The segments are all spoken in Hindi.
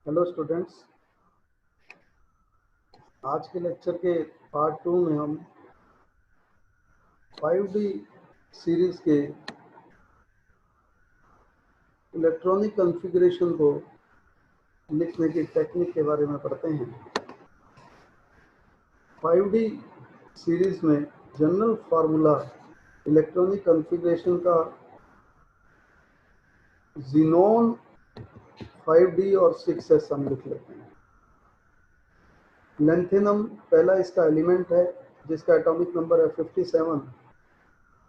हेलो स्टूडेंट्स, आज के लेक्चर के पार्ट 2 में हम 5D सीरीज के इलेक्ट्रॉनिक कॉन्फ़िगरेशन को लिखने की टेक्निक के बारे में पढ़ते हैं। 5D सीरीज में जनरल फार्मूला इलेक्ट्रॉनिक कॉन्फ़िगरेशन का ज़ीनॉन 5D और 6s हम लिख लेते हैं। लैंथेनम पहला इसका एलिमेंट है जिसका एटॉमिक नंबर है 57।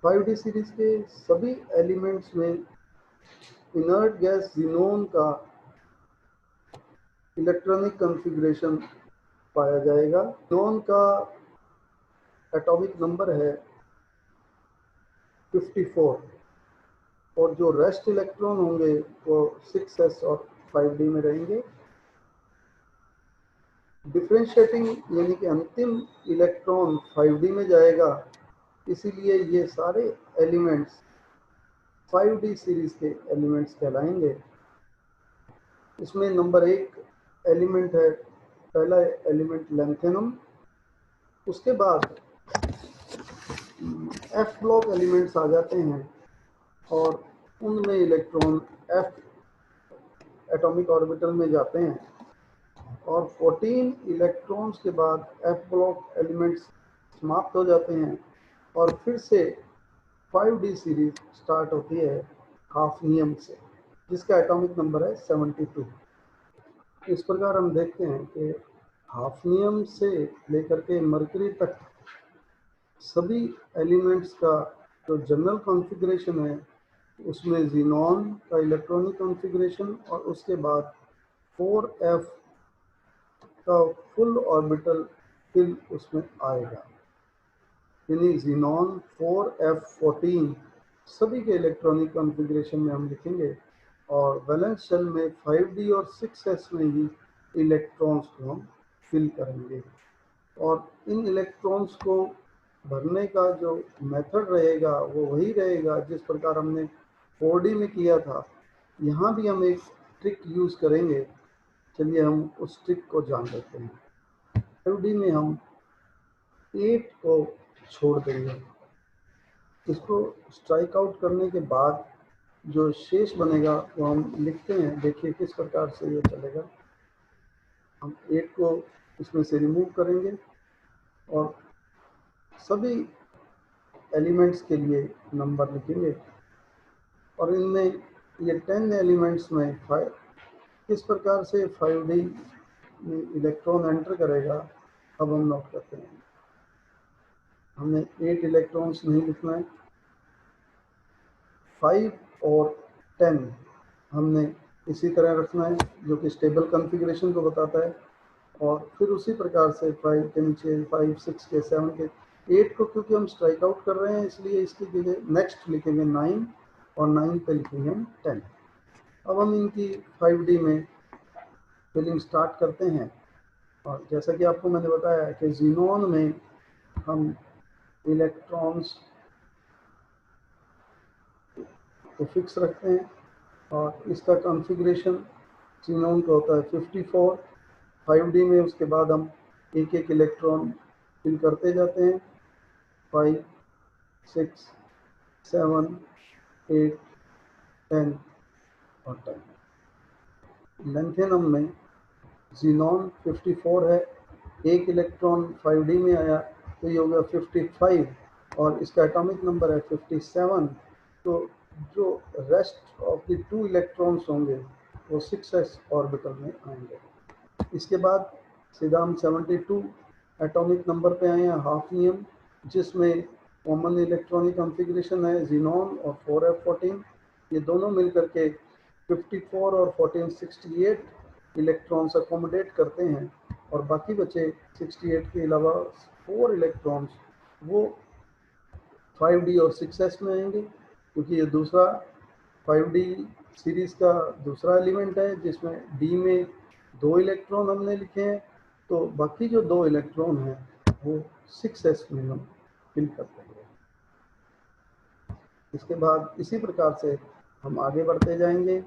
5D सीरीज के सभी एलिमेंट्स में इनर्ट गैस ज़ीनोन का इलेक्ट्रॉनिक कॉन्फ़िगरेशन पाया जाएगा। ज़ीनोन का एटॉमिक नंबर है 54 और जो रेस्ट इलेक्ट्रॉन होंगे वो 6s और 5D में रहेंगे। डिफरेंशिएटिंग यानी कि अंतिम इलेक्ट्रॉन 5D में जाएगा, इसीलिए ये सारे एलिमेंट्स 5D सीरीज के एलिमेंट्स कहलाएंगे। इसमें नंबर 1 एलिमेंट है, पहला एलिमेंट लैंथेनम। उसके बाद F ब्लॉक एलिमेंट्स आ जाते हैं और उनमें इलेक्ट्रॉन F एटॉमिक ऑर्बिटल में जाते हैं और 14 इलेक्ट्रॉन्स के बाद F ब्लॉक एलिमेंट्स समाप्त हो जाते हैं और फिर से 5D सीरीज स्टार्ट होती है हाफनियम से, जिसका एटॉमिक नंबर है 72। इस प्रकार हम देखते हैं कि हाफनियम से लेकर के मरकरी तक सभी एलिमेंट्स का जो जनरल कॉन्फ़िगरेशन है उसमें ज़ीनॉन का इलेक्ट्रॉनिक कॉन्फ़िगरेशन और उसके बाद 4f का फुल ऑर्बिटल फिल उसमें आएगा, यानी ज़ीनॉन 4f14 सभी के इलेक्ट्रॉनिक कॉन्फ़िगरेशन में हम लिखेंगे और वैलेंस शेल में 5D और 6s में ही इलेक्ट्रॉन्स को हम फिल करेंगे। और इन इलेक्ट्रॉन्स को भरने का जो मेथड रहेगा वो वही रहेगा जिस प्रकार हमने 4D में किया था। यहाँ भी हम एक ट्रिक यूज़ करेंगे, चलिए हम उस ट्रिक को जान लेते हैं। 5D में हम 8 को छोड़ देंगे, इसको स्ट्राइक आउट करने के बाद जो शेष बनेगा वो हम लिखते हैं। देखिए किस प्रकार से ये चलेगा। हम 8 को इसमें से रिमूव करेंगे और सभी एलिमेंट्स के लिए नंबर लिखेंगे और इनमें ये 10 एलिमेंट्स में किस प्रकार से 5D में इलेक्ट्रॉन एंटर करेगा अब हम नोट करते हैं। हमने 8 इलेक्ट्रॉन्स नहीं लिखना है, 5 और 10 हमने इसी तरह रखना है जो कि स्टेबल कॉन्फ़िगरेशन को बताता है। और फिर उसी प्रकार से 5 के नीचे 5, 6 के, 7 के, 8 को क्योंकि हम स्ट्राइक आउट कर रहे हैं इसलिए इसकी जगह नेक्स्ट लिखेंगे 9 और 9 पे लिखेंगे हम 10। अब हम इनकी 5D में फिलिंग स्टार्ट करते हैं और जैसा कि आपको मैंने बताया कि ज़ीनॉन में हम इलेक्ट्रॉन्स को फिक्स रखते हैं और इसका कॉन्फ़िगरेशन ज़ीनॉन का होता है 54। 5D में उसके बाद हम एक एक इलेक्ट्रॉन फिल करते जाते हैं, 5, 6, 7, 8, 10 और 10। लैंथेनम में ज़ीनॉन 54 है, एक इलेक्ट्रॉन 5D में आया तो ये हो गया 55 और इसका एटॉमिक नंबर है 57। तो जो रेस्ट ऑफ द 2 इलेक्ट्रॉन्स होंगे वो 6s ऑर्बिटल में आएंगे। इसके बाद सीधा हम 72 एटॉमिक नंबर पे आए हैं हाफनियम, जिसमें कॉमन इलेक्ट्रॉनिक कॉन्फ़िगरेशन है ज़ीनॉन और 4f14। ये दोनों मिलकर के 54 और 14 68 इलेक्ट्रॉन्स अकोमोडेट करते हैं और बाकी बचे 68 के अलावा 4 इलेक्ट्रॉन्स वो 5D और 6s में आएंगे, क्योंकि ये दूसरा 5D सीरीज़ का दूसरा एलिमेंट है जिसमें D में 2 इलेक्ट्रॉन हमने लिखे हैं, तो बाकी जो 2 इलेक्ट्रॉन हैं वो 6s में हम फिल कर देंगे। इसके बाद इसी प्रकार से हम आगे बढ़ते जाएंगे